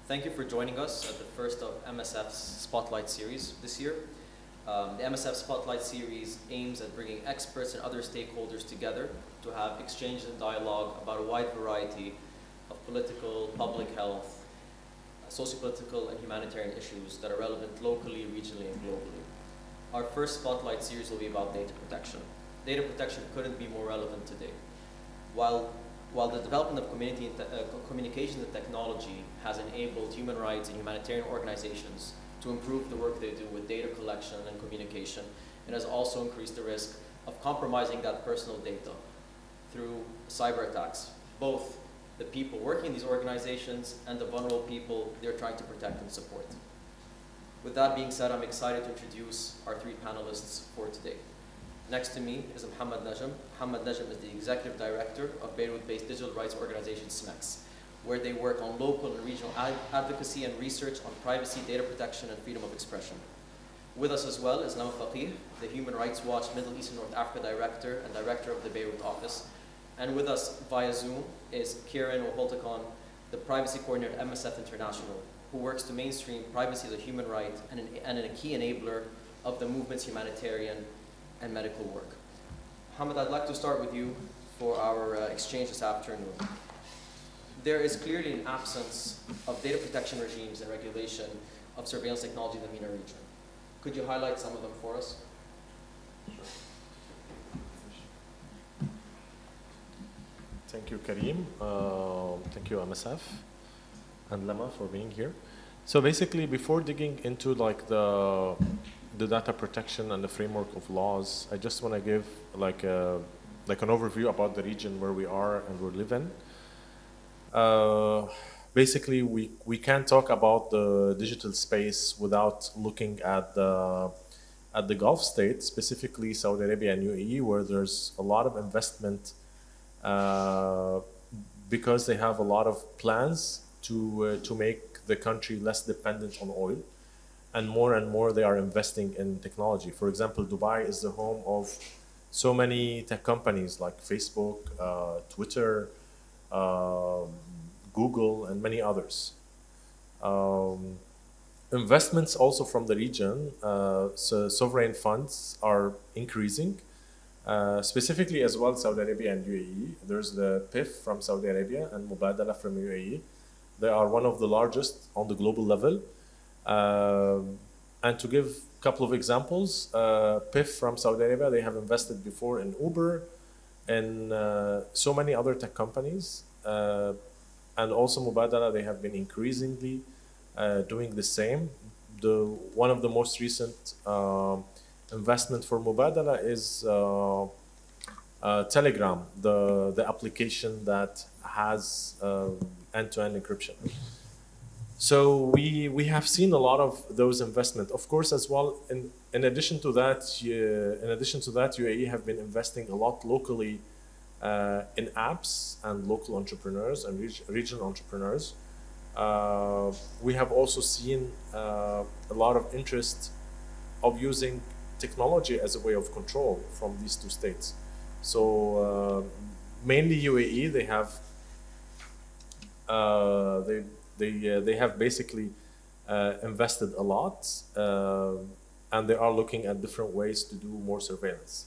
Thank you for joining us at the first of MSF's Spotlight series this year. The MSF Spotlight series aims at bringing experts and other stakeholders together to have exchange and dialogue about a wide variety of political, public health, socio-political and humanitarian issues that are relevant locally, regionally, and globally. Our first Spotlight series will be about data protection. Data protection couldn't be more relevant today. While the development of communication and technology has enabled human rights and humanitarian organizations to improve the work they do with data collection and communication, it has also increased the risk of compromising that personal data through cyber attacks, both the people working in these organizations and the vulnerable people they're trying to protect and support. With that being said, I'm excited to introduce our three panelists for today. Next to me is Mohamad Najem. Mohamad Najem is the Executive Director of Beirut-based digital rights organization SMEX, where they work on local and regional advocacy and research on privacy, data protection, and freedom of expression. With us as well is Lama Khatib, the Human Rights Watch Middle East and North Africa Director and Director of the Beirut office. And with us via Zoom is Ciaran O Hultachain, the Privacy Coordinator at MSF International, who works to mainstream privacy as a human right and a key enabler of the movement's humanitarian and medical work. Mohamad, I'd like to start with you for our exchange this afternoon. There is clearly an absence of data protection regimes and regulation of surveillance technology in the MENA region. Could you highlight some of them for us? Thank you, Karim. Thank you, MSF and Lama for being here. So basically, before digging into like the data protection and the framework of laws, I just want to give like an overview about the region where we are and we live in. Basically, we can't talk about the digital space without looking at the Gulf states, specifically Saudi Arabia and UAE, where there's a lot of investment because they have a lot of plans to make the country less dependent on oil, and more they are investing in technology. For example, Dubai is the home of so many tech companies like Facebook, Twitter, Google, and many others. Investments also from the region, so sovereign funds are increasing, specifically as well Saudi Arabia and UAE. There's the PIF from Saudi Arabia and Mubadala from UAE. They are one of the largest on the global level. And to give a couple of examples, PIF from Saudi Arabia, they have invested before in Uber and so many other tech companies. And also Mubadala, they have been increasingly doing the same. One of the most recent investment for Mubadala is Telegram, the application that has end-to-end encryption. So we have seen a lot of those investment. Of course, as well, in addition to that, UAE have been investing a lot locally in apps and local entrepreneurs and regional entrepreneurs. We have also seen a lot of interest of using technology as a way of control from these two states. So mainly UAE, they have they have basically invested a lot, and they are looking at different ways to do more surveillance.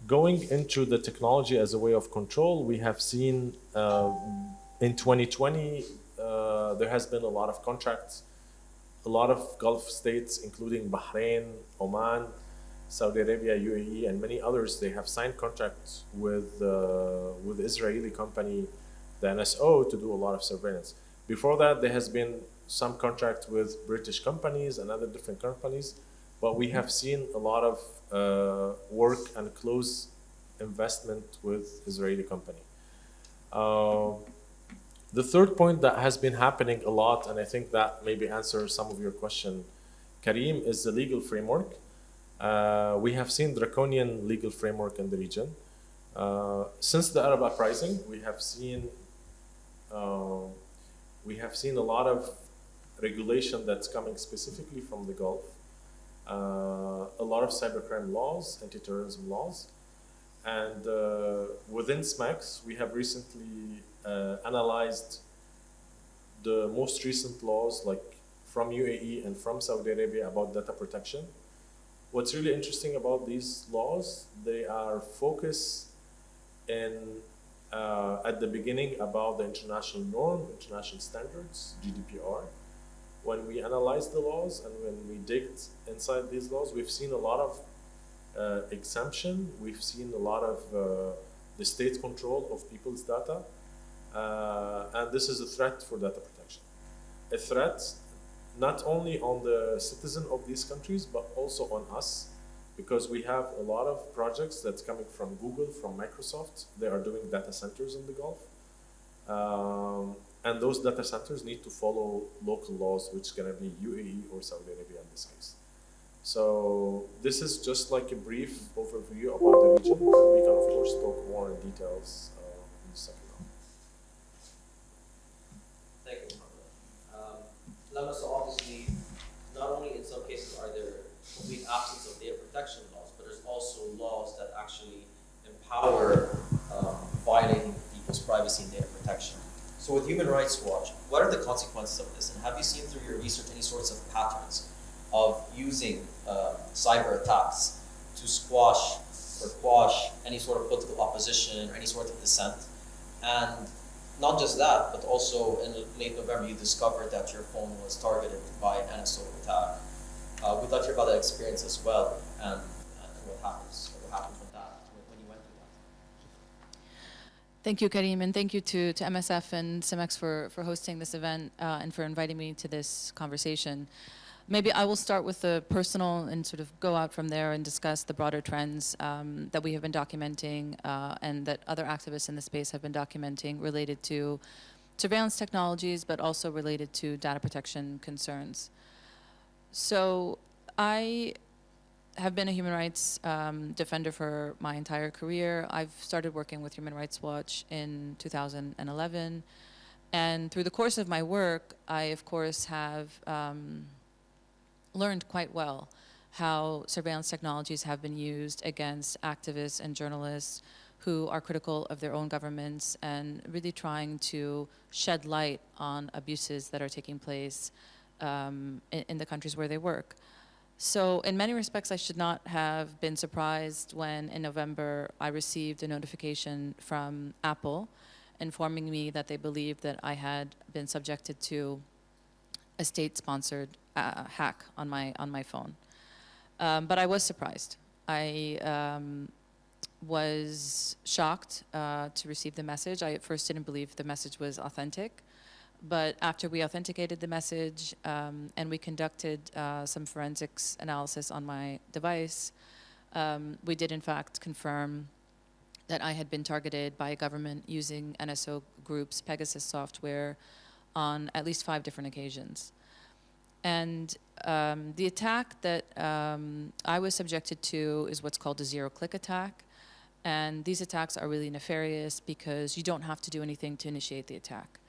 Going into the technology as a way of control, we have seen in 2020 there has been a lot of contracts. A lot of Gulf states, including Bahrain, Oman, Saudi Arabia, UAE, and many others, they have signed contracts with Israeli company, the NSO, to do a lot of surveillance. Before that, there has been some contract with British companies and other different companies, but we have seen a lot of work and close investment with Israeli company. The third point that has been happening a lot, and I think that maybe answers some of your question, Karim, is the legal framework. We have seen draconian legal framework in the region. Since the Arab uprising, we have seen a lot of regulation that's coming specifically from the Gulf. A lot of cybercrime laws, anti-terrorism laws, and within SMEX, we have recently analyzed the most recent laws, like from UAE and from Saudi Arabia about data protection. What's really interesting about these laws, they are focused in at the beginning about the international norm, international standards, GDPR. When we analyze the laws and when we digged inside these laws, we've seen a lot of exemption. We've seen a lot of the state control of people's data, and this is a threat for data protection. A threat not only on the citizen of these countries, but also on us, because we have a lot of projects that's coming from Google, from Microsoft. They are doing data centers in the Gulf. And those data centers need to follow local laws, which is gonna be UAE or Saudi Arabia in this case. So this is just like a brief overview about the region, and we can of course talk more in details in the second round. Thank you, Mohamad. Lama, so obviously, not only in some cases are there complete absence of data protection laws, but there's also laws that actually empower violating people's privacy and data protection. So with Human Rights Watch, what are the consequences of this? And have you seen through your research any sorts of patterns of using cyber attacks to squash or quash any sort of political opposition or any sort of dissent? And not just that, but also in late November, you discovered that your phone was targeted by an NSO attack. We'd like to hear about that experience as well, and what happened with that when you went through that. Thank you, Karim, and thank you to MSF and SMEX for hosting this event and for inviting me to this conversation. Maybe I will start with the personal and sort of go out from there and discuss the broader trends that we have been documenting and that other activists in the space have been documenting related to surveillance technologies, but also related to data protection concerns. So I have been a human rights defender for my entire career. I've started working with Human Rights Watch in 2011. And through the course of my work, I, of course, have learned quite well how surveillance technologies have been used against activists and journalists who are critical of their own governments and really trying to shed light on abuses that are taking place in the countries where they work. So in many respects, I should not have been surprised when in November I received a notification from Apple informing me that they believed that I had been subjected to a state-sponsored hack on my phone. But I was surprised. I was shocked to receive the message. I at first didn't believe the message was authentic. But after we authenticated the message and we conducted some forensics analysis on my device, we did in fact confirm that I had been targeted by a government using NSO Group's Pegasus software on at least 5 different occasions. And the attack that I was subjected to is what's called a zero-click attack. And these attacks are really nefarious because you don't have to do anything to initiate the attack.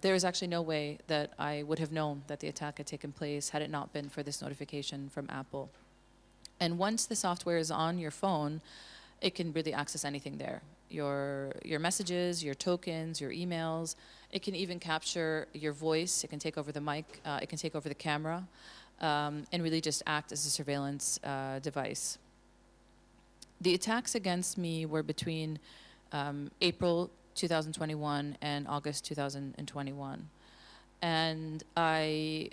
There is actually no way that I would have known that the attack had taken place had it not been for this notification from Apple. And once the software is on your phone, it can really access anything there. Your messages, your tokens, your emails. It can even capture your voice. It can take over the mic. It can take over the camera and really just act as a surveillance device. The attacks against me were between April 2021 and August 2021. And I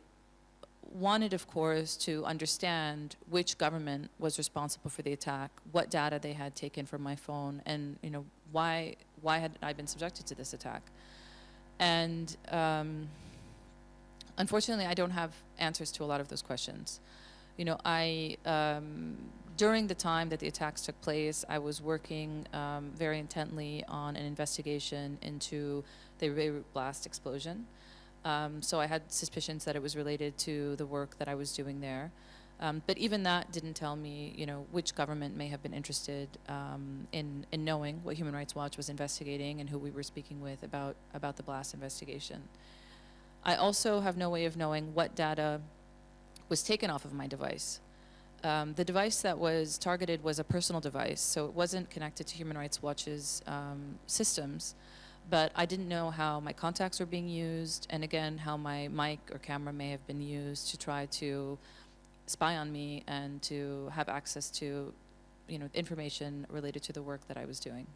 wanted, of course, to understand which government was responsible for the attack, what data they had taken from my phone, and why had I been subjected to this attack. And unfortunately, I don't have answers to a lot of those questions. During the time that the attacks took place, I was working very intently on an investigation into the Beirut blast explosion. So I had suspicions that it was related to the work that I was doing there. But even that didn't tell me, which government may have been interested in knowing what Human Rights Watch was investigating and who we were speaking with about the blast investigation. I also have no way of knowing what data was taken off of my device. The device that was targeted was a personal device, so it wasn't connected to Human Rights Watch's systems, but I didn't know how my contacts were being used, and again, how my mic or camera may have been used to try to spy on me and to have access to, information related to the work that I was doing.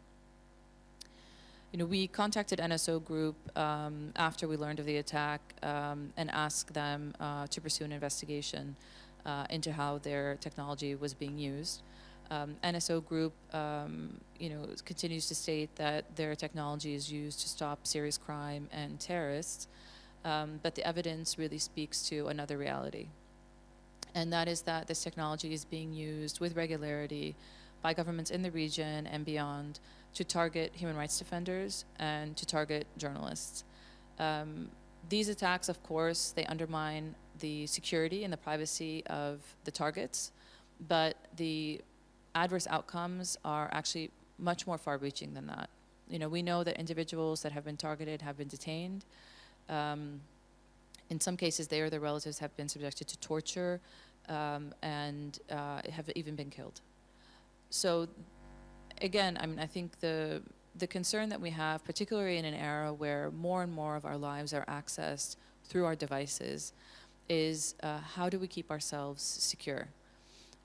We contacted NSO Group after we learned of the attack and asked them to pursue an investigation into how their technology was being used. NSO Group, continues to state that their technology is used to stop serious crime and terrorists, but the evidence really speaks to another reality. And that is that this technology is being used with regularity by governments in the region and beyond to target human rights defenders and to target journalists. These attacks, of course, they undermine the security and the privacy of the targets, but the adverse outcomes are actually much more far-reaching than that. We know that individuals that have been targeted have been detained. In some cases, they or their relatives have been subjected to torture and have even been killed. So again, I think the concern that we have, particularly in an era where more and more of our lives are accessed through our devices, is how do we keep ourselves secure?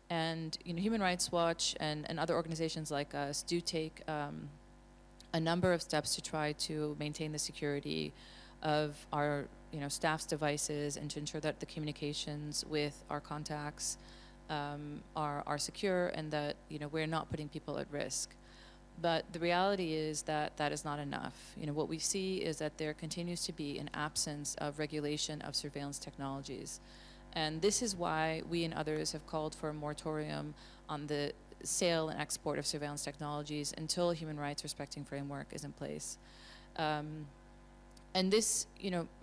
And Human Rights Watch and other organizations like us do take a number of steps to try to maintain the security of our staff's devices and to ensure that the communications with our contacts are secure and that we're not putting people at risk. But the reality is that that is not enough. What we see is that there continues to be an absence of regulation of surveillance technologies. And this is why we and others have called for a moratorium on the sale and export of surveillance technologies until a human rights respecting framework is in place. And this,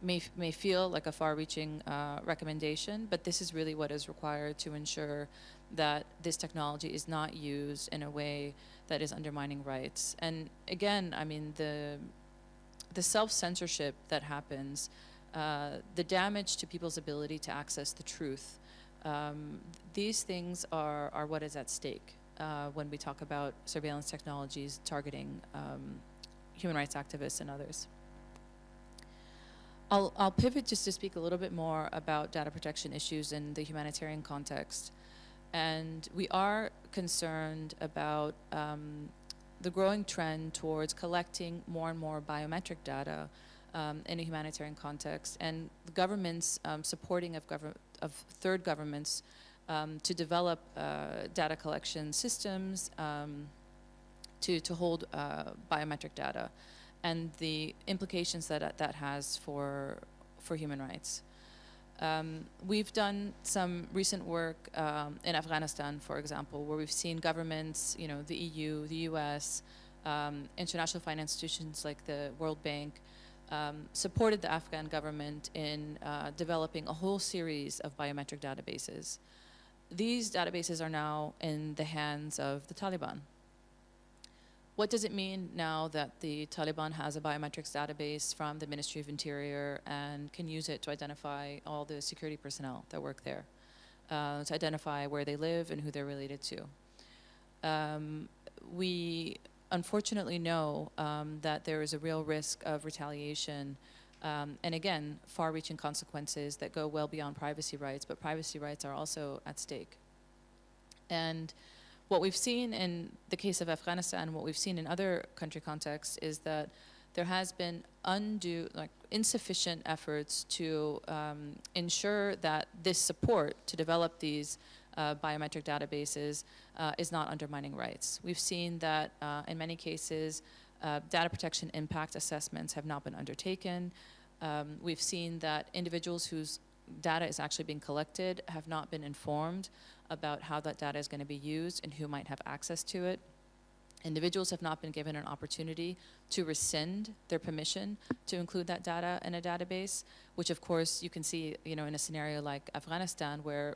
may feel like a far-reaching recommendation, but this is really what is required to ensure that this technology is not used in a way that is undermining rights. And again, the self-censorship that happens, the damage to people's ability to access the truth, these things are what is at stake when we talk about surveillance technologies targeting human rights activists and others. I'll pivot just to speak a little bit more about data protection issues in the humanitarian context. And we are concerned about the growing trend towards collecting more and more biometric data in a humanitarian context, and the government's supporting of third governments to develop data collection systems to hold biometric data, and the implications that has for human rights. We've done some recent work in Afghanistan, for example, where we've seen governments, the EU, the US, international finance institutions like the World Bank, supported the Afghan government in developing a whole series of biometric databases. These databases are now in the hands of the Taliban. What does it mean now that the Taliban has a biometrics database from the Ministry of Interior and can use it to identify all the security personnel that work there, to identify where they live and who they're related to? We unfortunately know that there is a real risk of retaliation and again, far-reaching consequences that go well beyond privacy rights, but privacy rights are also at stake. And what we've seen in the case of Afghanistan, what we've seen in other country contexts, is that there has been insufficient efforts to ensure that this support to develop these biometric databases is not undermining rights. We've seen that in many cases, data protection impact assessments have not been undertaken. We've seen that individuals whose data is actually being collected have not been informed about how that data is going to be used and who might have access to it. Individuals have not been given an opportunity to rescind their permission to include that data in a database, which of course you can see, in a scenario like Afghanistan where,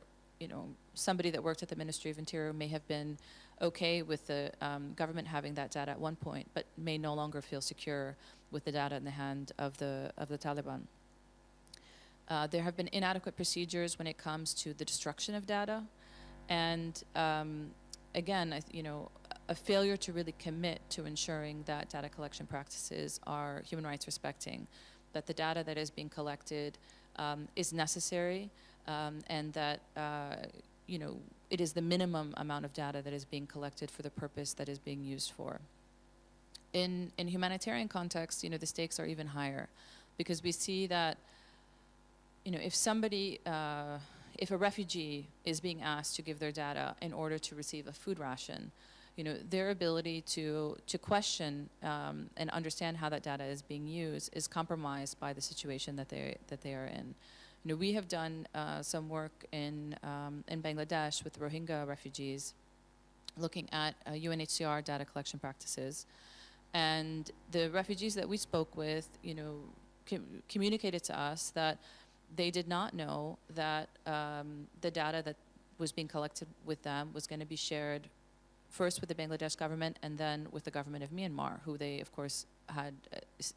somebody that worked at the Ministry of Interior may have been okay with the government having that data at one point, but may no longer feel secure with the data in the hand of the Taliban. There have been inadequate procedures when it comes to the destruction of data. And again, a failure to really commit to ensuring that data collection practices are human rights respecting, that the data that is being collected is necessary, and that it is the minimum amount of data that is being collected for the purpose that is being used for. In humanitarian context, the stakes are even higher, because we see that if a refugee is being asked to give their data in order to receive a food ration, their ability to question and understand how that data is being used is compromised by the situation that they are in. We have done some work in Bangladesh with Rohingya refugees, looking at UNHCR data collection practices, and the refugees that we spoke with, communicated to us that they did not know that the data that was being collected with them was going to be shared first with the Bangladesh government and then with the government of Myanmar, who they, of course, had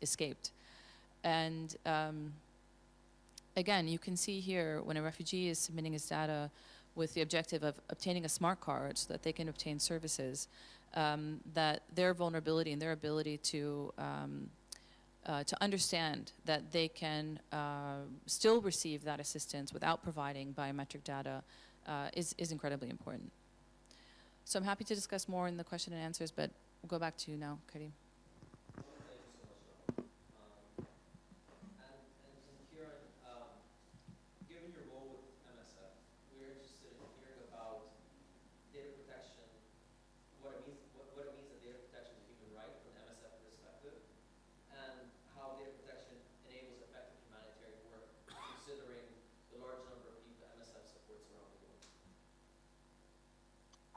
escaped. And again, you can see here when a refugee is submitting his data with the objective of obtaining a smart card so that they can obtain services, that their vulnerability and their ability to understand that they can still receive that assistance without providing biometric data is incredibly important. So I'm happy to discuss more in the question and answers, but we'll go back to you now, Karim. Ciaran, given your role with MSF, we're interested in hearing about data protection, what it means that data protection is a human right from an MSF perspective, and how data protection enables effective humanitarian work, considering the large number of people MSF supports around the world.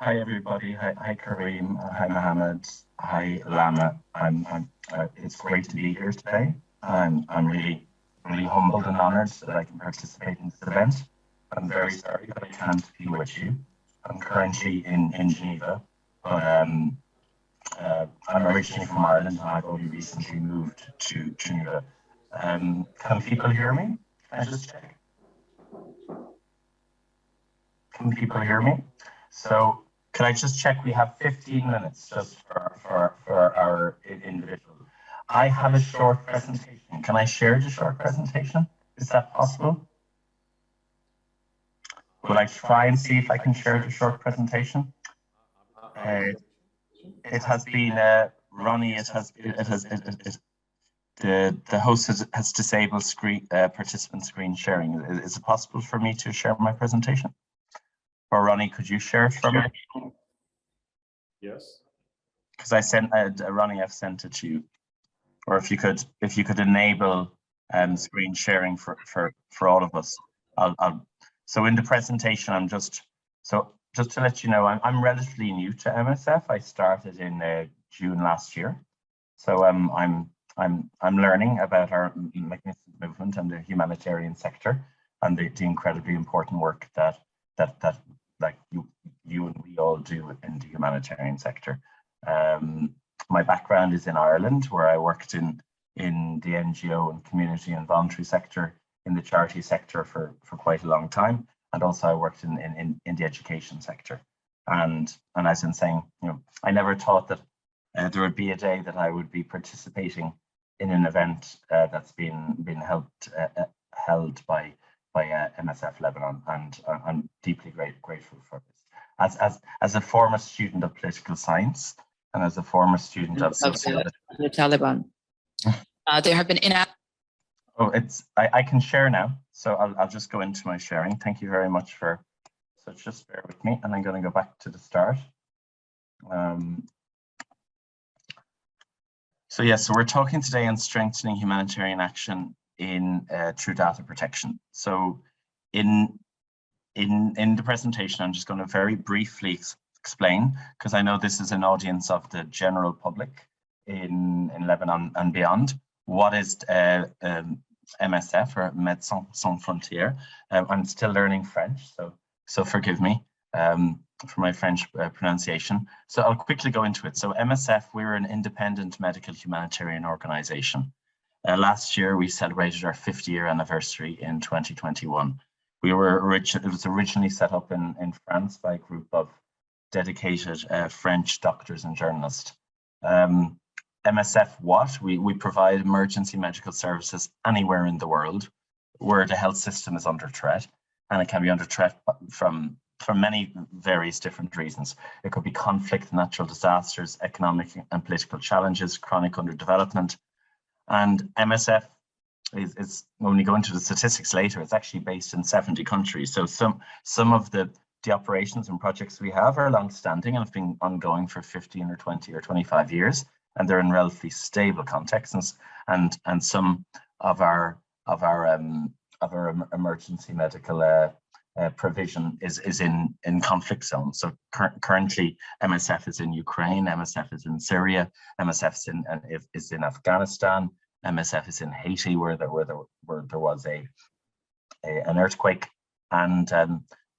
Hi everybody. Hi Kareem. Hi Mohamad. Hi Lama. It's great to be here today. I'm really humbled and honoured that I can participate in this event. I'm very sorry that I can't be with you. I'm currently in Geneva, but I'm originally from Ireland and I've only recently moved to Geneva. Can people hear me? Can I just check? Can people hear me? So can I just check? We have 15 minutes just for our individual. I have a short presentation. Can I share the short presentation? Is that possible? Will I try and see if I can share the short presentation? It has been Ronnie. The host has disabled participant screen sharing. Is it possible for me to share my presentation? Or Ronnie, could you share it from me? Yes. Because I sent Ronnie, I've sent it to you. Or if you could enable screen sharing for all of us. So in the presentation, just to let you know, I'm relatively new to MSF. I started in June last year. So I'm learning about our magnificent movement and the humanitarian sector and the incredibly important work that like you and we all do in the humanitarian sector. My background is in Ireland, where I worked in the NGO and community and voluntary sector, in the charity sector for quite a long time, and also I worked in the education sector. And as I'm saying, I never thought that there would be a day that I would be participating in an event that's been held by MSF Lebanon, and I'm deeply grateful for this. As a former student of political science and as a former student of sociology, the Taliban, there have been I can share now, so I'll just go into my sharing. Thank you very much so just bear with me, and I'm going to go back to the start. So we're talking today on strengthening humanitarian action through data protection. So in the presentation, I'm just going to very briefly explain, because I know this is an audience of the general public in Lebanon and beyond. What is MSF, or Médecins Sans Frontières? I'm still learning French, so forgive me for my French pronunciation. So I'll quickly go into it. So MSF, we're an independent medical humanitarian organization. Last year, we celebrated our 50-year anniversary in 2021. It was originally set up in France by a group of dedicated French doctors and journalists. MSF what? We provide emergency medical services anywhere in the world where the health system is under threat, and it can be under threat from many various different reasons. It could be conflict, natural disasters, economic and political challenges, chronic underdevelopment. And MSF is when we go into the statistics later, it's actually based in 70 countries. So some of the operations and projects we have are long-standing and have been ongoing for 15 or 20 or 25 years, and they're in relatively stable contexts. And some of our emergency medical provision is in conflict zones. So currently, MSF is in Ukraine, MSF is in Syria, MSF is in Afghanistan, MSF is in Haiti, where there was an earthquake. And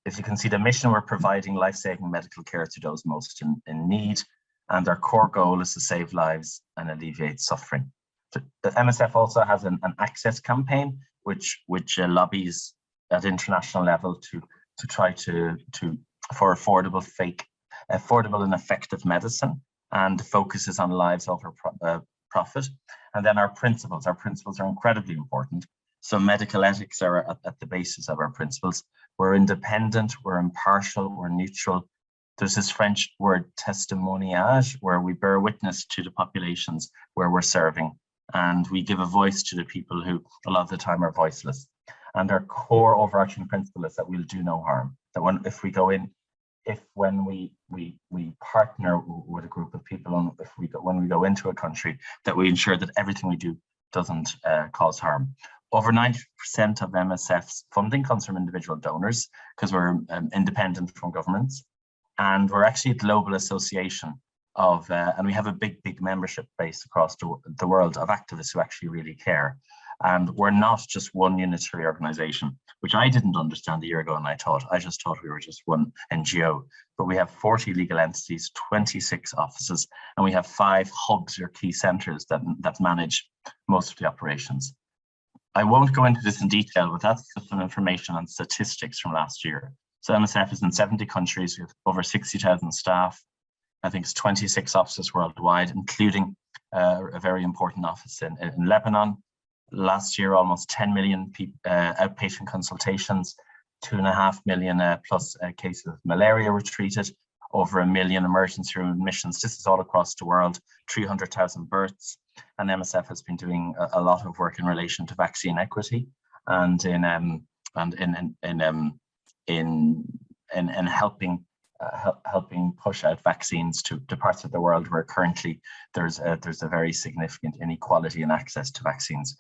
if you can see the mission, we're providing life-saving medical care to those most in need. And our core goal is to save lives and alleviate suffering. The MSF also has an access campaign, which lobbies at international level to try for affordable and effective medicine, and focuses on lives over profit. And then our principles are incredibly important. So medical ethics are at the basis of our principles. We're independent, we're impartial, we're neutral. There's this French word témoignage, where we bear witness to the populations where we're serving, and we give a voice to the people who a lot of the time are voiceless. And our core overarching principle is that we'll do no harm. That when we partner with a group of people, and when we go into a country, that we ensure that everything we do doesn't cause harm. Over 90% of MSF's funding comes from individual donors, because we're independent from governments, and we're actually a global association of, and we have a big membership base across the world of activists who actually really care. And we're not just one unitary organization, which I didn't understand a year ago, and I just thought we were just one NGO. But we have 40 legal entities, 26 offices, and we have 5 hubs or key centers that manage most of the operations. I won't go into this in detail, but that's just some information on statistics from last year. So MSF is in 70 countries with over 60,000 staff. I think it's 26 offices worldwide, including a very important office in Lebanon. Last year, almost 10 million outpatient consultations, 2.5 million plus cases of malaria were treated, over 1 million emergency room admissions. This is all across the world, 300,000 births. And MSF has been doing a lot of work in relation to vaccine equity and in helping push out vaccines to parts of the world where currently there's a very significant inequality in access to vaccines.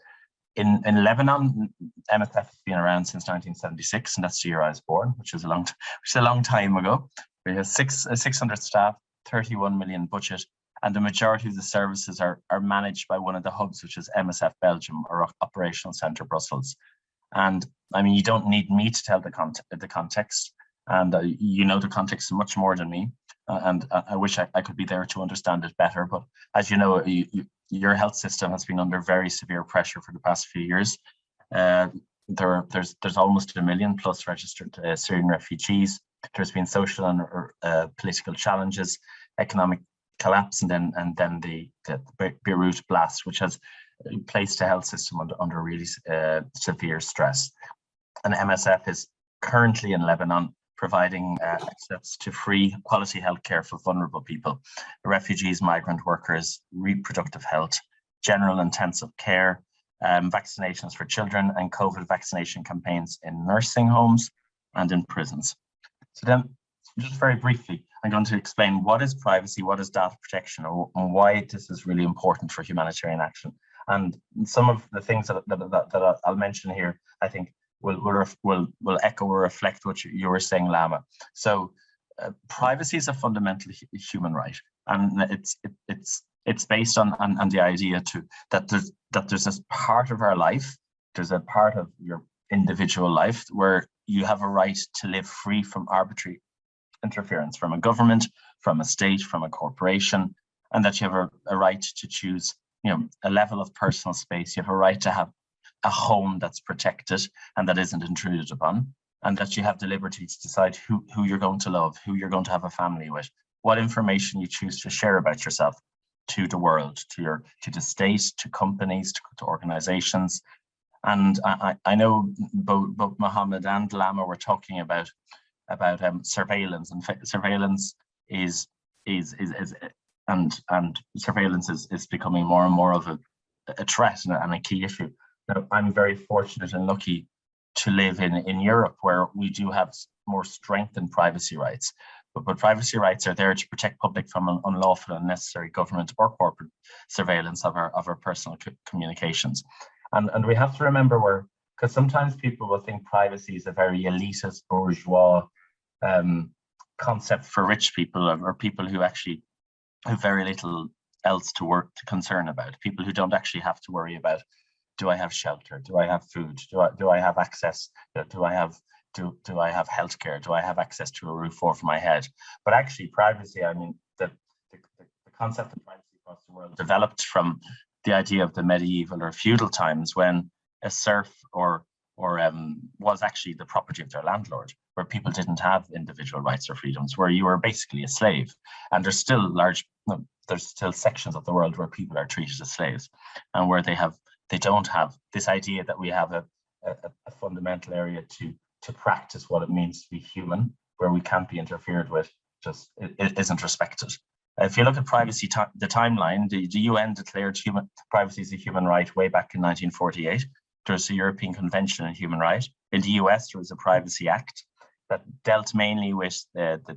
In Lebanon, MSF has been around since 1976, and that's the year I was born, which is a long time ago. We have 600 staff, 31 million budget, and the majority of the services are managed by one of the hubs, which is MSF Belgium, or Operational Centre Brussels. And I mean, you don't need me to tell the context, and you know the context much more than me. And I wish I could be there to understand it better. But as you know, your health system has been under very severe pressure for the past few years. There's almost 1 million plus registered Syrian refugees. There's been social and political challenges, economic collapse, and then the Beirut blast, which has placed the health system under really severe stress. And MSF is currently in Lebanon providing access to free quality healthcare for vulnerable people, refugees, migrant workers, reproductive health, general intensive care, vaccinations for children, and COVID vaccination campaigns in nursing homes and in prisons. So then, just very briefly, I'm going to explain what is privacy, what is data protection, and why this is really important for humanitarian action. And some of the things that I'll mention here, I think, will echo or reflect what you were saying, Lama. So privacy is a fundamental human right, and it's based on the idea that there's this part of our life, there's a part of your individual life where you have a right to live free from arbitrary interference from a government, from a state, from a corporation, and that you have a right to choose, a level of personal space. You have a right to have a home that's protected and that isn't intruded upon. and that you have the liberty to decide who you're going to love, who you're going to have a family with, what information you choose to share about yourself to the world, to the state, to companies, to organizations. And I know both Mohamad and Lama were talking about surveillance, and surveillance is becoming more and more of a threat and a key issue. Now, I'm very fortunate and lucky to live in Europe, where we do have more strengthened privacy rights. But privacy rights are there to protect public from unlawful and unnecessary government or corporate surveillance of our personal communications. And we have to remember because sometimes people will think privacy is a very elitist, bourgeois concept for rich people, or people who actually have very little else to concern about. People who don't actually have to worry about, do I have shelter? Do I have food? Do I have access? Do I have healthcare? Do I have access to a roof over my head? But actually, privacy, I mean, the concept of privacy across the world developed from the idea of the medieval or feudal times, when a serf was actually the property of their landlord, where people didn't have individual rights or freedoms, where you were basically a slave. And there's still sections of the world where people are treated as slaves, and where they don't have this idea that we have a fundamental area to practice what it means to be human, where we can't be interfered with, it isn't respected. If you look at privacy, the timeline, the UN declared privacy as a human right way back in 1948. There's a European Convention on Human Rights. In the US, there was a Privacy Act that dealt mainly with the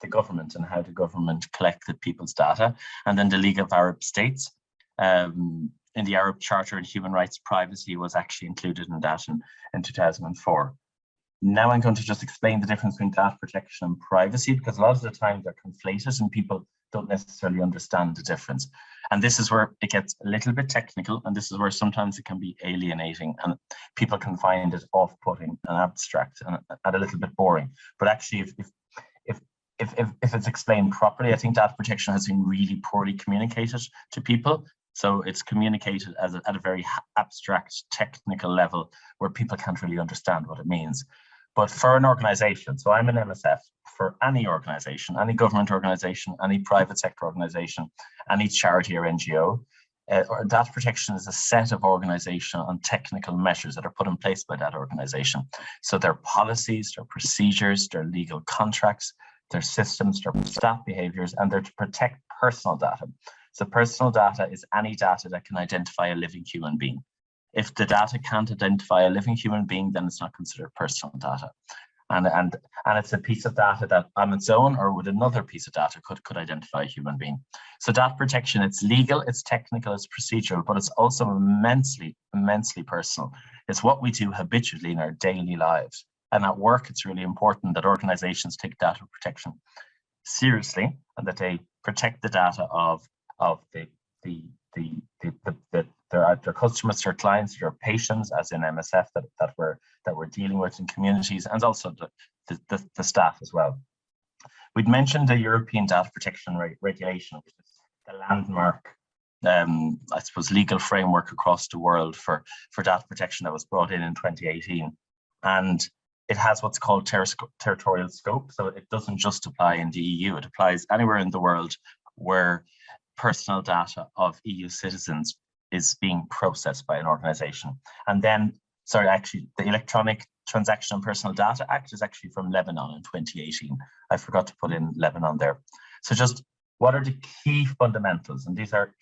government and how the government collected people's data. And then the League of Arab States, in the Arab Charter on Human Rights, privacy was actually included in that in 2004. Now I'm going to just explain the difference between data protection and privacy, because a lot of the time they're conflated and people don't necessarily understand the difference. And this is where it gets a little bit technical, and this is where sometimes it can be alienating and people can find it off-putting and abstract and a little bit boring. But actually, if it's explained properly, I think data protection has been really poorly communicated to people. So it's communicated at a very abstract technical level where people can't really understand what it means. But for an organization, so I'm an MSF, for any organization, any government organization, any private sector organization, any charity or NGO, data protection is a set of organizational and technical measures that are put in place by that organization. So their policies, their procedures, their legal contracts, their systems, their staff behaviors, and they're to protect personal data. So personal data is any data that can identify a living human being. If the data can't identify a living human being, then it's not considered personal data. And it's a piece of data that on its own or with another piece of data could identify a human being. So data protection, it's legal, it's technical, it's procedural, but it's also immensely, immensely personal. It's what we do habitually in our daily lives. And at work, it's really important that organizations take data protection seriously and that they protect the data of their customers, their clients, their patients, as in MSF that we're dealing with in communities, and also the staff as well. We'd mentioned the European Data Protection Regulation, which is the landmark, I suppose, legal framework across the world for data protection that was brought in 2018, and it has what's called territorial scope. So it doesn't just apply in the EU; it applies anywhere in the world where personal data of EU citizens is being processed by an organization. And then, the Electronic Transaction and Personal Data Act is actually from Lebanon in 2018. I forgot to put in Lebanon there. So just what are the key fundamentals? And these are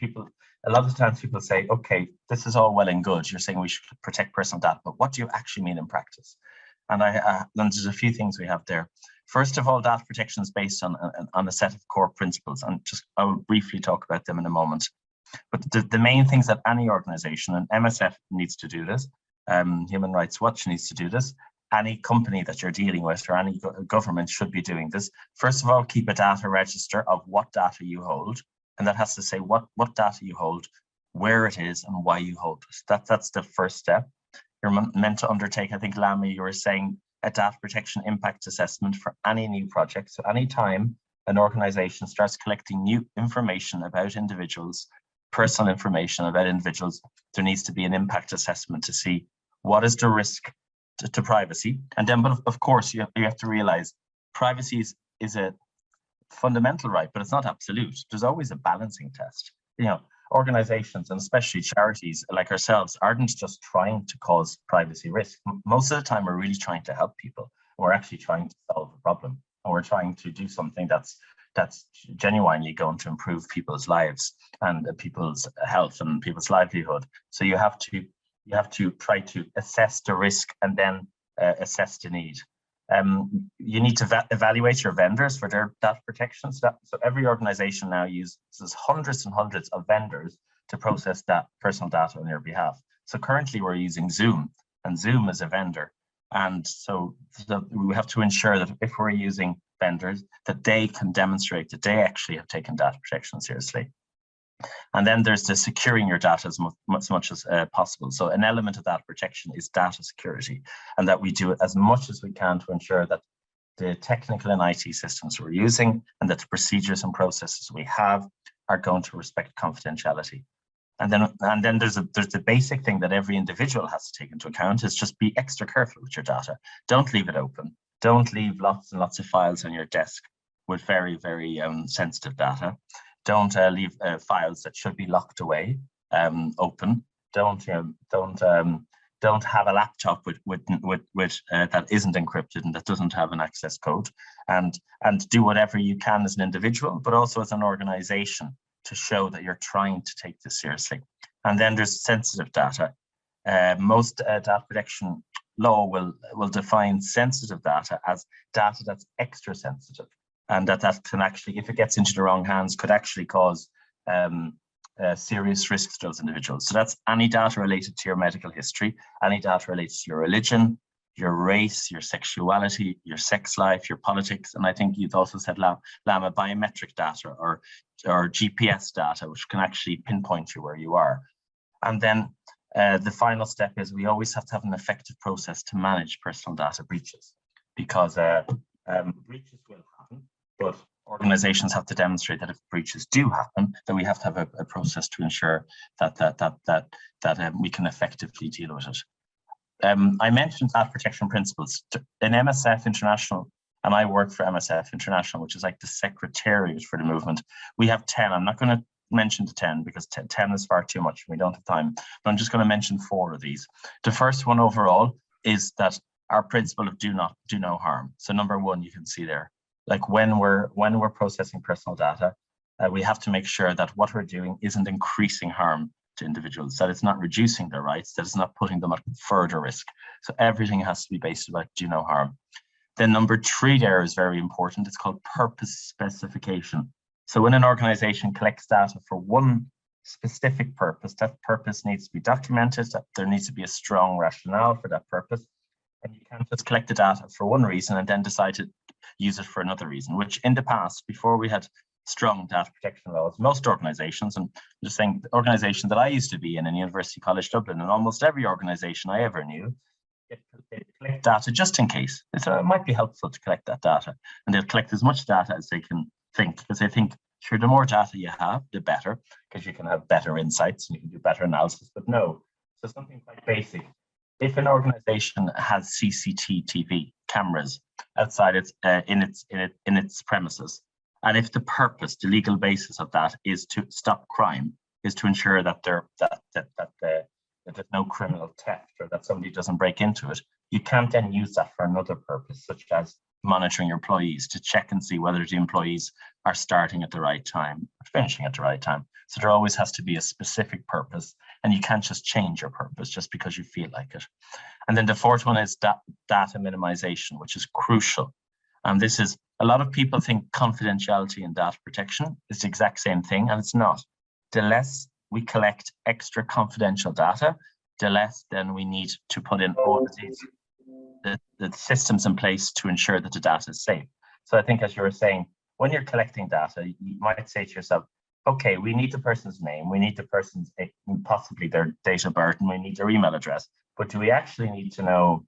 a lot of times people say, okay, this is all well and good. You're saying we should protect personal data, but what do you actually mean in practice? And there's a few things we have there. First of all, data protection is based on a set of core principles, and I will briefly talk about them in a moment. But the main things that any organization, and MSF needs to do this, Human Rights Watch needs to do this, any company that you're dealing with or any government should be doing this. First of all, keep a data register of what data you hold, and that has to say what data you hold, where it is, and why you hold it. That's the first step. You're meant to undertake, I think, Lama, you were saying, a data protection impact assessment for any new project. So anytime an organization starts collecting new information about individuals, personal information about individuals, there needs to be an impact assessment to see what is the risk to privacy. And then, but of course, you have to realize privacy is a fundamental right, but it's not absolute. There's always a balancing test. You know, organizations and especially charities like ourselves aren't just trying to cause privacy risk. Most of the time, we're really trying to help people. We're actually trying to solve a problem, and we're trying to do something that's genuinely going to improve people's lives and people's health and people's livelihood. So you have to try to assess the risk and then assess the need. You need to evaluate your vendors for their data protection. So every organization now uses hundreds and hundreds of vendors to process that personal data on your behalf. So currently we're using Zoom, and Zoom is a vendor. And so we have to ensure that if we're using vendors, that they can demonstrate that they actually have taken data protection seriously. And then there's the securing your data as much as possible. So an element of data protection is data security, and that we do it as much as we can to ensure that the technical and IT systems we're using and that the procedures and processes we have are going to respect confidentiality. And then there's the basic thing that every individual has to take into account is just be extra careful with your data. Don't leave it open. Don't leave lots and lots of files on your desk with very, very sensitive data. Don't leave files that should be locked away open. Don't have a laptop with that isn't encrypted and that doesn't have an access code. And do whatever you can as an individual, but also as an organization, to show that you're trying to take this seriously. And then there's sensitive data. Most data protection law will define sensitive data as data that's extra sensitive, and that can actually, if it gets into the wrong hands, could actually cause serious risks to those individuals. So that's any data related to your medical history, any data related to your religion, your race, your sexuality, your sex life, your politics, and I think you've also said, Lama, biometric data or GPS data, which can actually pinpoint you where you are. And then the final step is we always have to have an effective process to manage personal data breaches, because breaches will happen, but organizations have to demonstrate that if breaches do happen, then we have to have a process to ensure that we can effectively deal with it. I mentioned data protection principles. In MSF International, and I work for MSF International, which is like the secretariat for the movement, we have 10. I'm not going to mention the 10 because 10 is far too much. We don't have time. But I'm just going to mention 4 of these. The first one overall is that our principle of do no harm. So number 1, you can see there, like when we're processing personal data, we have to make sure that what we're doing isn't increasing harm to individuals, that it's not reducing their rights, that it's not putting them at further risk. So everything has to be based about do no harm. Then number 3 there is very important. It's called purpose specification. So when an organization collects data for one specific purpose, that purpose needs to be documented, that there needs to be a strong rationale for that purpose. And you can't just collect the data for one reason and then decide to use it for another reason, which in the past, before we had strong data protection laws, most organizations, and I'm just saying the organization that I used to be in University College Dublin, and almost every organization I ever knew, they collect data just in case. So it might be helpful to collect that data, and they'll collect as much data as they can think, because they think, sure, the more data you have, the better, because you can have better insights and you can do better analysis. But no, so something quite basic. If an organization has CCTV cameras outside in its premises, and if the purpose, the legal basis of that is to stop crime, is to ensure that there's no criminal theft or that somebody doesn't break into it, you can't then use that for another purpose, such as monitoring your employees to check and see whether the employees are starting at the right time, or finishing at the right time. So there always has to be a specific purpose, and you can't just change your purpose just because you feel like it. And then the 4th one is data minimization, which is crucial. And this is, a lot of people think confidentiality and data protection is the exact same thing, and it's not. The less we collect extra confidential data, the less then we need to put in all of these the systems in place to ensure that the data is safe. So I think, as you were saying, when you're collecting data, you might say to yourself, okay, we need the person's name, we need the person's, possibly their date of birth, and we need their email address. But do we actually need to know,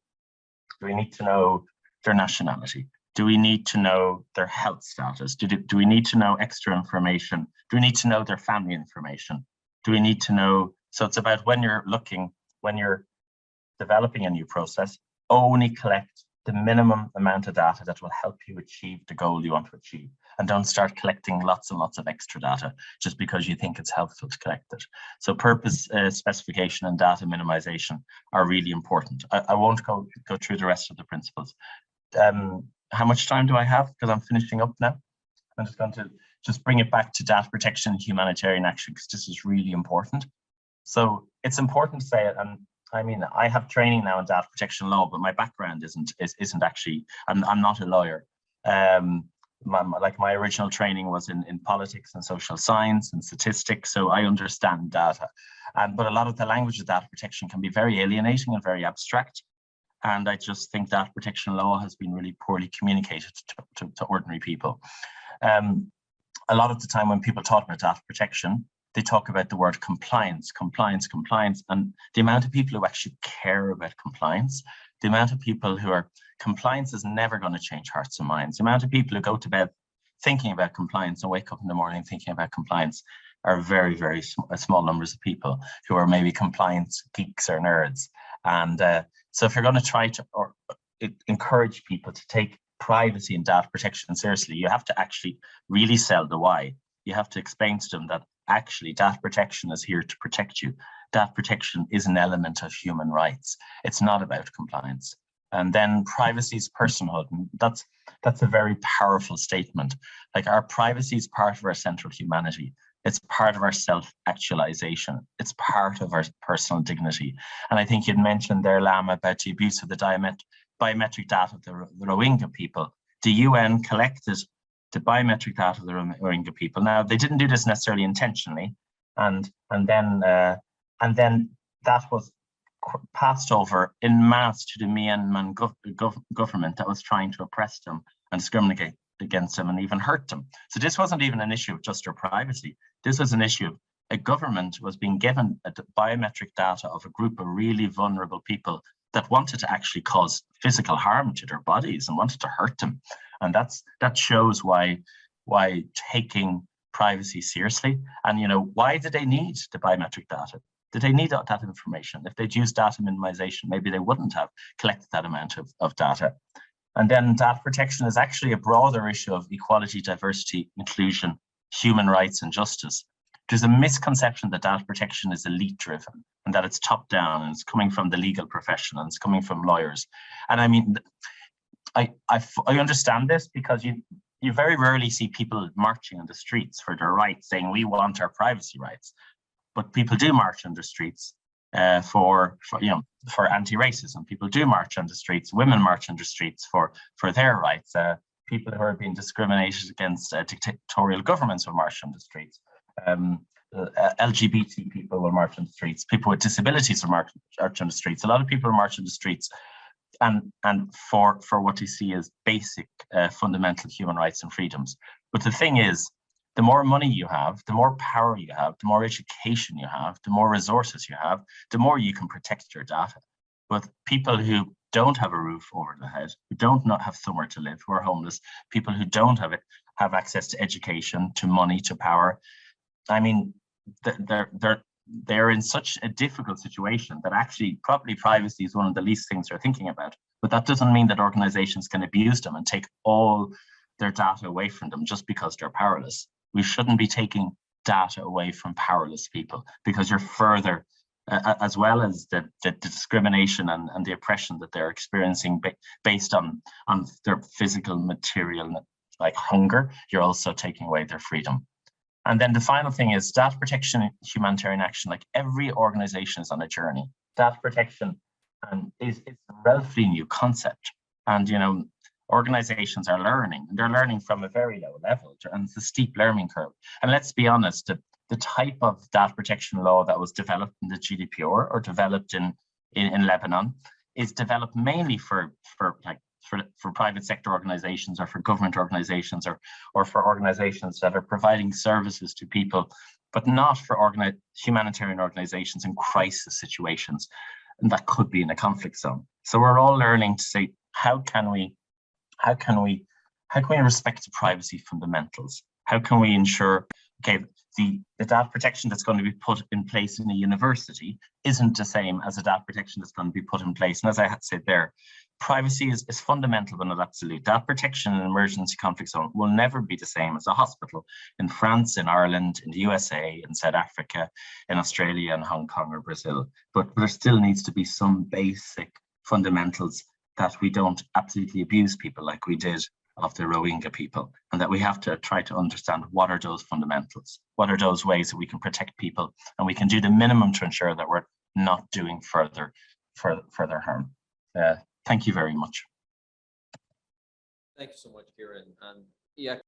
their nationality? Do we need to know their health status? Do we need to know extra information? Do we need to know their family information? Do we need to know, so it's about when you're developing a new process, only collect the minimum amount of data that will help you achieve the goal you want to achieve. And don't start collecting lots and lots of extra data just because you think it's helpful to collect it. So purpose specification and data minimization are really important. I won't go through the rest of the principles. How much time do I have? Because I'm finishing up now. I'm just going to bring it back to data protection and humanitarian action, because this is really important. So it's important to say it, and I mean, I have training now in data protection law, but my background isn't actually, I'm not a lawyer. My original training was in politics and social science and statistics, so I understand data. But a lot of the language of data protection can be very alienating and very abstract. And I just think data protection law has been really poorly communicated to ordinary people. A lot of the time when people talk about data protection, they talk about the word compliance, compliance, compliance, and the amount of people who actually care about compliance, the amount of people who are, compliance is never going to change hearts and minds. The amount of people who go to bed thinking about compliance and wake up in the morning thinking about compliance are very, very small numbers of people who are maybe compliance geeks or nerds. And so if you're going to try to encourage people to take privacy and data protection seriously, you have to actually really sell the why. You have to explain to them that actually data protection is here to protect you. Data protection is an element of human rights. It's not about compliance. And then privacy is personhood. And that's a very powerful statement. Like, our privacy is part of our central humanity. It's part of our self-actualization. It's part of our personal dignity. And I think you'd mentioned there, Lama, about the abuse of the biometric data of the Rohingya people. The UN collected the biometric data of the Rohingya people. Now, they didn't do this necessarily intentionally, and then that was passed over in mass to the Myanmar government that was trying to oppress them and discriminate against them and even hurt them. So this wasn't even an issue of just their privacy. This was an issue of a government was being given biometric data of a group of really vulnerable people that wanted to actually cause physical harm to their bodies and wanted to hurt them. And that shows why taking privacy seriously. And, you know, why did they need the biometric data? Did they need that information? If they'd used data minimization, maybe they wouldn't have collected that amount of data. And then data protection is actually a broader issue of equality, diversity, inclusion, human rights, and justice. There's a misconception that data protection is elite driven and that it's top down and it's coming from the legal profession and it's coming from lawyers. And I mean, I understand this, because you very rarely see people marching on the streets for their rights, saying we want our privacy rights. But people do march on the streets for anti-racism. People do march on the streets. Women march on the streets for their rights. People who are being discriminated against, dictatorial governments will march on the streets. LGBT people will march on the streets. People with disabilities will march on the streets. A lot of people will march on the streets, and for what they see as basic fundamental human rights and freedoms. But the thing is, the more money you have, the more power you have, the more education you have, the more resources you have, the more you can protect your data. But people who don't have a roof over their head, who don't not have somewhere to live, who are homeless, people who don't have access to education, to money, to power, I mean, they're in such a difficult situation that actually probably privacy is one of the least things they're thinking about. But that doesn't mean that organizations can abuse them and take all their data away from them just because they're powerless. We shouldn't be taking data away from powerless people, because you're further, as well as the discrimination and the oppression that they're experiencing based on their physical, material, like hunger, you're also taking away their freedom. And then the final thing is data protection and humanitarian action. Like, every organization is on a journey. Data protection is a relatively new concept. And, you know, organizations are learning, and they're learning from a very low level, and it's a steep learning curve. And let's be honest, the type of data protection law that was developed in the GDPR or developed in Lebanon is developed mainly for private sector organizations, or for government organizations, or for organizations that are providing services to people, but not for humanitarian organizations in crisis situations, and that could be in a conflict zone. So we're all learning to say, how can we respect the privacy fundamentals? How can we ensure okay, the data protection that's going to be put in place in a university isn't the same as the data protection that's going to be put in place. And as I had said there, privacy is fundamental but not absolute. Data protection in an emergency conflict zone will never be the same as a hospital in France, in Ireland, in the USA, in South Africa, in Australia, and Hong Kong or Brazil. But there still needs to be some basic fundamentals that we don't absolutely abuse people like we did of the Rohingya people, and that we have to try to understand what are those fundamentals, what are those ways that we can protect people, and we can do the minimum to ensure that we're not doing further harm. Thank you very much. Thank you so much, Ciaran. And yeah,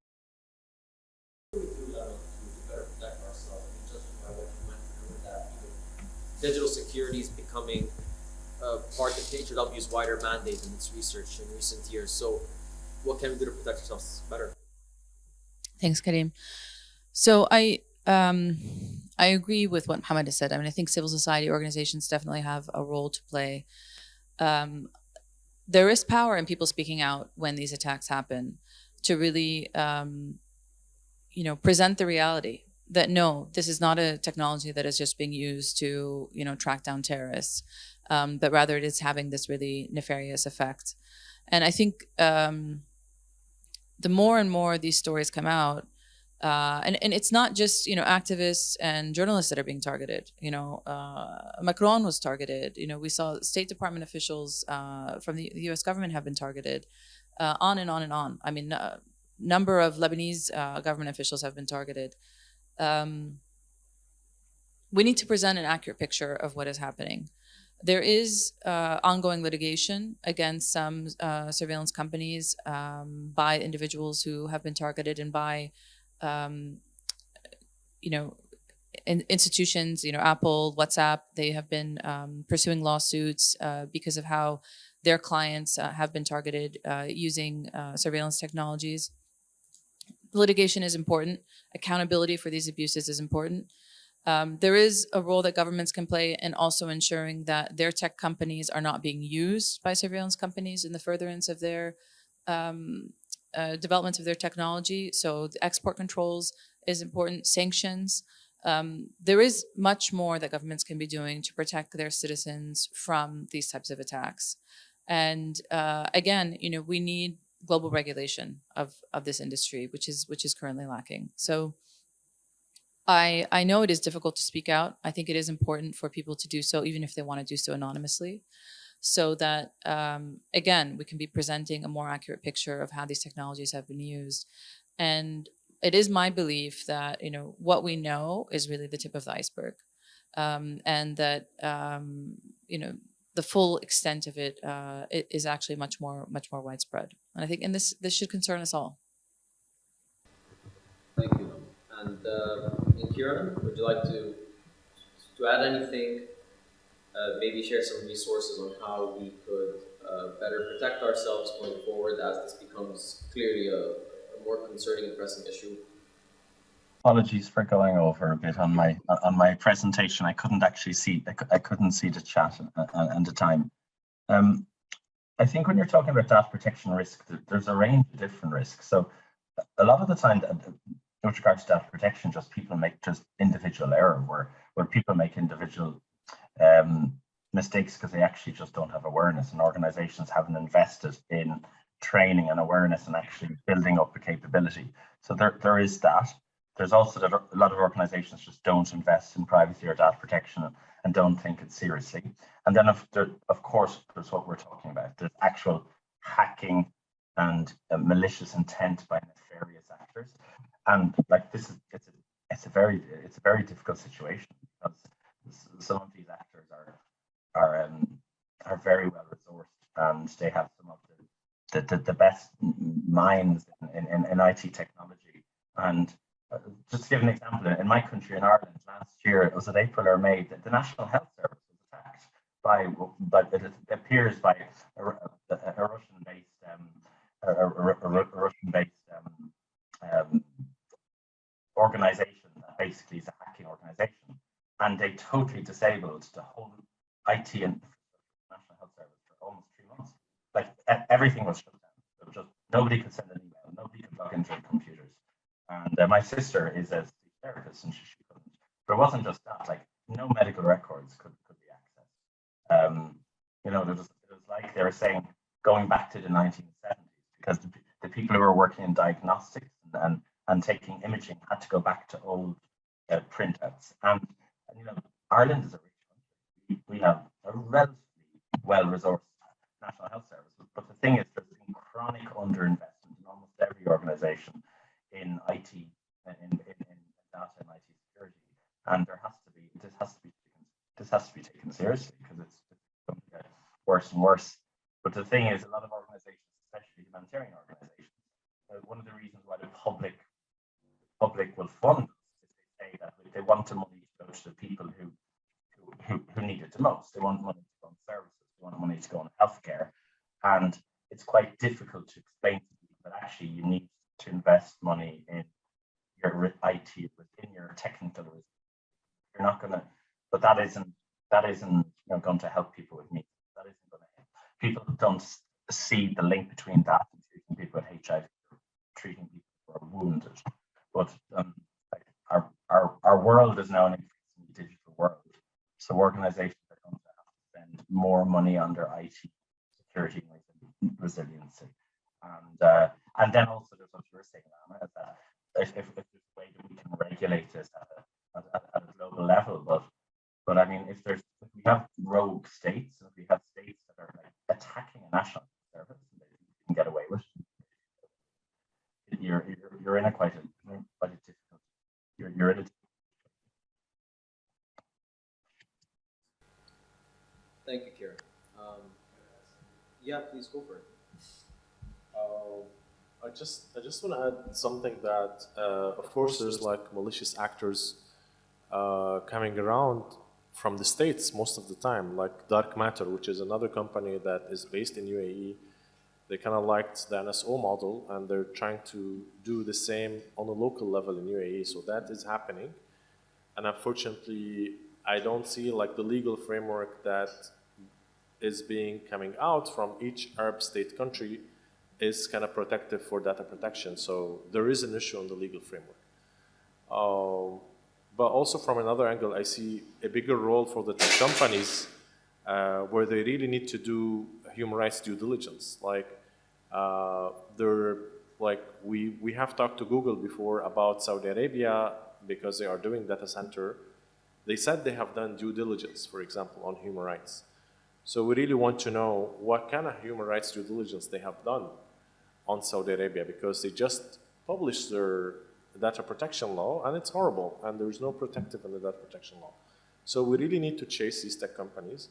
we do that to better protect ourselves. I mean, just by what you went through, that digital security is becoming part of HRW's wider mandate in its research in recent years. So what can we do to protect ourselves better? Thanks, Karim. So I agree with what Mohamad has said. I mean, I think civil society organizations definitely have a role to play. There is power in people speaking out when these attacks happen to really, present the reality that no, this is not a technology that is just being used to, track down terrorists, but rather it is having this really nefarious effect. And I think the more and more these stories come out, and it's not just activists and journalists that are being targeted. Macron was targeted. We saw State Department officials from the U.S. government have been targeted. On and on and on. I mean, number of Lebanese government officials have been targeted. We need to present an accurate picture of what is happening. There is ongoing litigation against some surveillance companies by individuals who have been targeted, and by institutions, Apple, WhatsApp. They have been pursuing lawsuits because of how their clients have been targeted using surveillance technologies. Litigation is important. Accountability for these abuses is important. There is a role that governments can play in also ensuring that their tech companies are not being used by surveillance companies in the furtherance of their development of their technology. So the export controls is important, sanctions. There is much more that governments can be doing to protect their citizens from these types of attacks. And again, we need global regulation of this industry, which is currently lacking. So I know it is difficult to speak out. I think it is important for people to do so, even if they want to do so anonymously, so that, again, we can be presenting a more accurate picture of how these technologies have been used. And it is my belief that, what we know is really the tip of the iceberg, and that, the full extent of it is actually much more widespread. And I think, this should concern us all. Thank you. And Ciaran, would you like to add anything? Maybe share some resources on how we could better protect ourselves going forward as this becomes clearly a more concerning and pressing issue. Apologies for going over a bit on my presentation. I couldn't actually see. I couldn't see the chat and the time. I think when you're talking about data protection risk, there's a range of different risks. So a lot of the time, with regard to data protection, people make just individual error, where people make individual mistakes because they actually just don't have awareness, and organizations haven't invested in training and awareness and actually building up the capability. So there is that. There's also that a lot of organizations just don't invest in privacy or data protection and don't think it seriously. And then of course there's what we're talking about. There's actual hacking and malicious intent by nefarious actors. And like it's a very difficult situation, because some of these actors are very well resourced, and they have some of the best minds in IT technology. And just to give an example, in my country, in Ireland, last year, it was in April or May, that the National Health Service was attacked by it appears by a Russian-based organization that basically is a hacking organization, and they totally disabled the whole IT and National Health Service for almost 3 months. Like everything was shut down. It was just nobody could send an email, nobody could log into their computers. And my sister is a therapist, and she couldn't. But it wasn't just that; like no medical records could be accessed. You know, it was like they were saying going back to the 1970s, because the people who were working in diagnostics and taking imaging had to go back to old printouts. And you know, Ireland is a rich country. We have a relatively well-resourced National Health Service, but the thing is, there's been chronic underinvestment in almost every organisation in IT, in data and IT security, and this has to be taken seriously, because it's going to get worse and worse. But the thing is, a lot of organisations, especially humanitarian organisations, one of the reasons why the public will fund us is they say that they want the money to go to the people who need it the most. They want money to go on services. They want money to go on healthcare, and it's quite difficult to explain to people that actually you need to invest money in your IT within your technical risk. You're not going to, but that isn't going to help people with needs. That isn't going to help. People don't see the link between that and treating people with HIV, treating people who are wounded. But like our world is now an increasingly digital world, so organisations are going to have to spend more money on their IT security and resiliency, and then also there's what you were saying, Lama, that if there's a way that we can regulate this at a global level, but I mean, if we have rogue states, if we have states that are like attacking a national service and they can get away with it, you're in a quite a difficult. You're in a. Thank you, Ciaran. Yeah, please go for it. I just want to add something that, of course, there's like malicious actors coming around from the States most of the time, like Dark Matter, which is another company that is based in UAE. They kind of liked the NSO model, and they're trying to do the same on a local level in UAE. So that is happening, and unfortunately, I don't see like the legal framework that is coming out from each Arab state country is kind of protective for data protection. So there is an issue on the legal framework. But also from another angle, I see a bigger role for the tech companies where they really need to do human rights due diligence. Like we have talked to Google before about Saudi Arabia because they are doing data center. They said they have done due diligence, for example, on human rights. So we really want to know what kind of human rights due diligence they have done on Saudi Arabia, because they just published their data protection law and it's horrible and there's no protective in the data protection law. So we really need to chase these tech companies.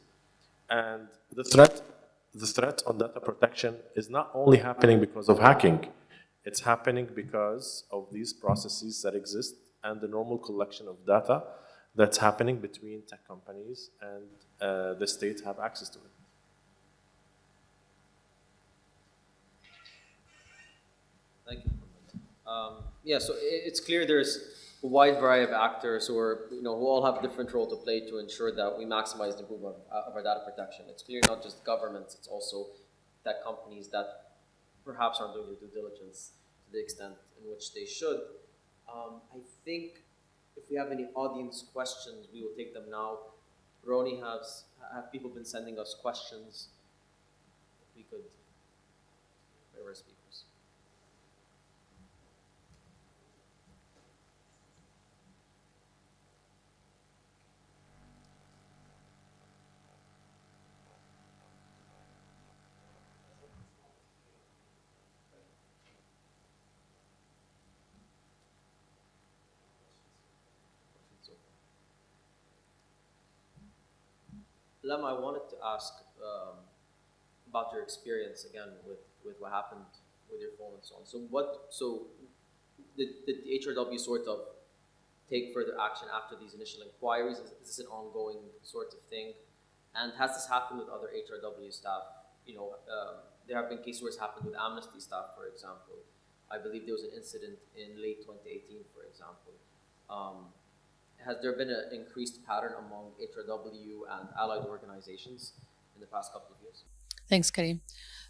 And the threat on data protection is not only happening because of hacking, it's happening because of these processes that exist and the normal collection of data that's happening between tech companies and the state have access to it. Thank you. Yeah, so it's clear there's a wide variety of actors who all have different role to play to ensure that we maximize the improvement of our data protection. It's clear not just governments, it's also tech companies that perhaps aren't doing their due diligence to the extent in which they should. I think if we have any audience questions, we will take them now. Roni, have people been sending us questions? If we could, where are our speakers? Lama, I wanted to ask about your experience again with what happened with your phone and so on. So did the HRW sort of take further action after these initial inquiries? Is this an ongoing sort of thing? And has this happened with other HRW staff? There have been cases where it's happened with Amnesty staff, for example. I believe there was an incident in late 2018, for example. Has there been an increased pattern among HRW and allied organizations in the past couple of years? Thanks, Karim.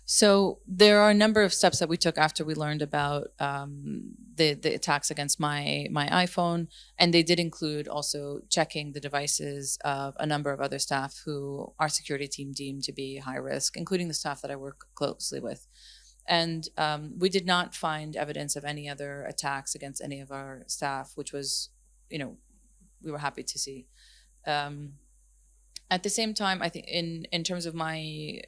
So there are a number of steps that we took after we learned about the attacks against my iPhone, and they did include also checking the devices of a number of other staff who our security team deemed to be high risk, including the staff that I work closely with. And we did not find evidence of any other attacks against any of our staff, which was, we were happy to see. At the same time, I think in terms of my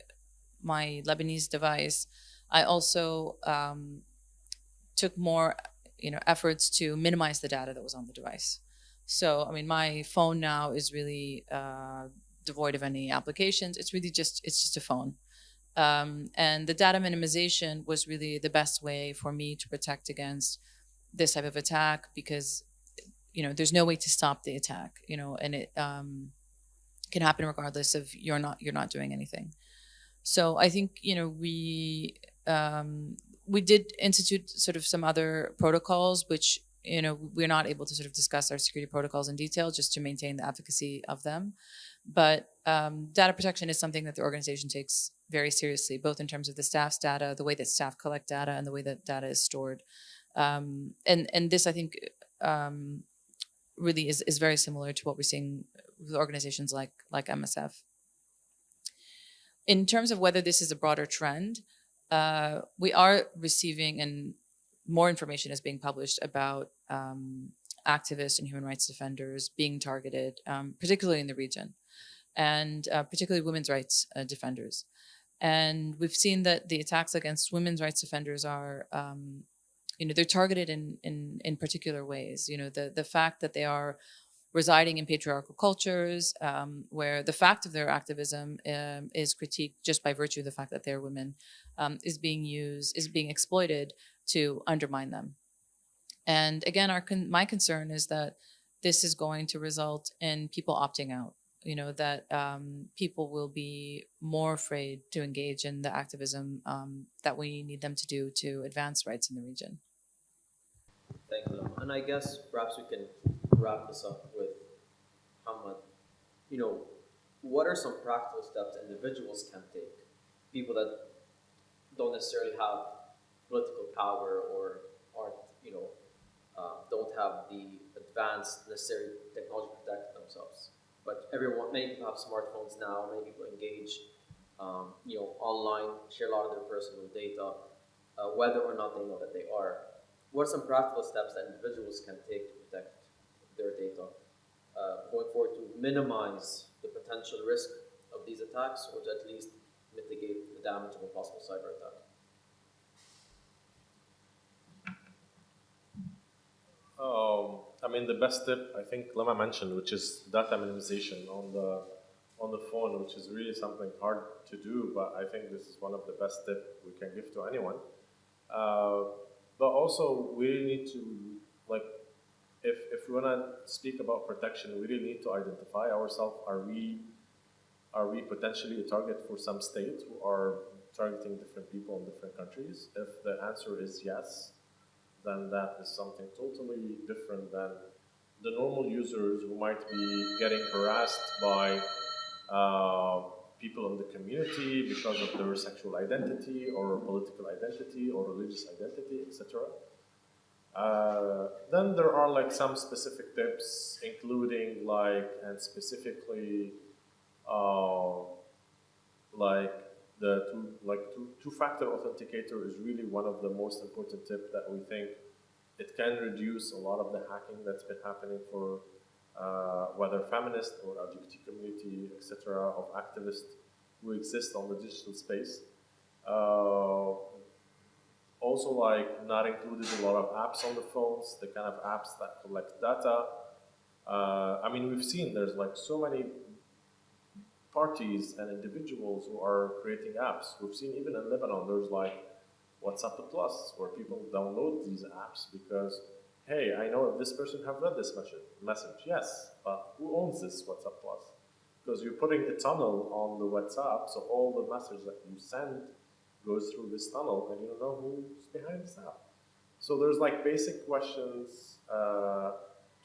Lebanese device, I also took more, efforts to minimize the data that was on the device. So, I mean, my phone now is really devoid of any applications. It's just a phone. And the data minimization was really the best way for me to protect against this type of attack, because, there's no way to stop the attack, and it can happen regardless of you're not doing anything. So I think we did institute sort of some other protocols, which we're not able to sort of discuss our security protocols in detail just to maintain the efficacy of them. But data protection is something that the organization takes very seriously, both in terms of the staff's data, the way that staff collect data, and the way that data is stored. And this, I think, really is very similar to what we're seeing with organizations like MSF. In terms of whether this is a broader trend, we are receiving, and more information is being published about activists and human rights defenders being targeted, particularly in the region, and particularly women's rights defenders. And we've seen that the attacks against women's rights defenders are, they're targeted in particular ways. The fact that they are residing in patriarchal cultures, where the fact of their activism is critiqued just by virtue of the fact that they're women, is being exploited to undermine them. And again, my concern is that this is going to result in people opting out. That people will be more afraid to engage in the activism that we need them to do to advance rights in the region. Thank you, Lama. And I guess perhaps we can wrap this up with Mohamad. What are some practical steps individuals can take? People that don't necessarily have political power or aren't, don't have the advanced necessary technology to protect themselves. But many people have smartphones now. Many people engage, online, share a lot of their personal data, whether or not they know that they are. What are some practical steps that individuals can take to protect their data going forward to minimize the potential risk of these attacks, or to at least mitigate the damage of a possible cyber attack? I mean, the best tip I think Lama mentioned, which is data minimization on the phone, which is really something hard to do, but I think this is one of the best tips we can give to anyone. But also, we really need to, if we want to speak about protection, we really need to identify ourselves. Are we potentially a target for some states who are targeting different people in different countries? If the answer is yes, then that is something totally different than the normal users who might be getting harassed by people in the community because of their sexual identity or political identity or religious identity, etc. Then there are some specific tips, including and specifically the two-factor authenticator is really one of the most important tips that we think it can reduce a lot of the hacking that's been happening for whether feminist or LGBT community, etc., of activists who exist on the digital space. Also, not included a lot of apps on the phones, the kind of apps that collect data. I mean, we've seen there's so many parties and individuals who are creating apps. We've seen even in Lebanon, there's WhatsApp Plus, where people download these apps because, hey, I know if this person have read this message. Yes, but who owns this WhatsApp Plus? Because you're putting a tunnel on the WhatsApp, so all the message that you send goes through this tunnel, and you don't know who's behind this app. So there's basic questions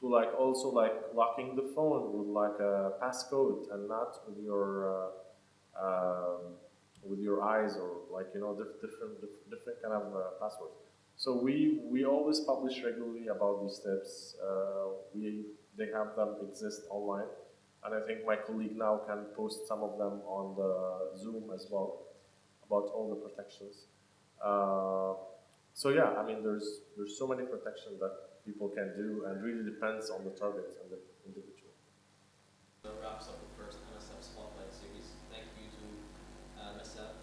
to also locking the phone with a passcode and not with your with your eyes or like different kind of passwords. So we always publish regularly about these tips. They have them exist online, and I think my colleague now can post some of them on the Zoom as well about all the protections. So yeah, I mean, there's so many protections that people can do, and really depends on the target and the individual. That wraps up the first MSF Spotlight series. Thank you to MSF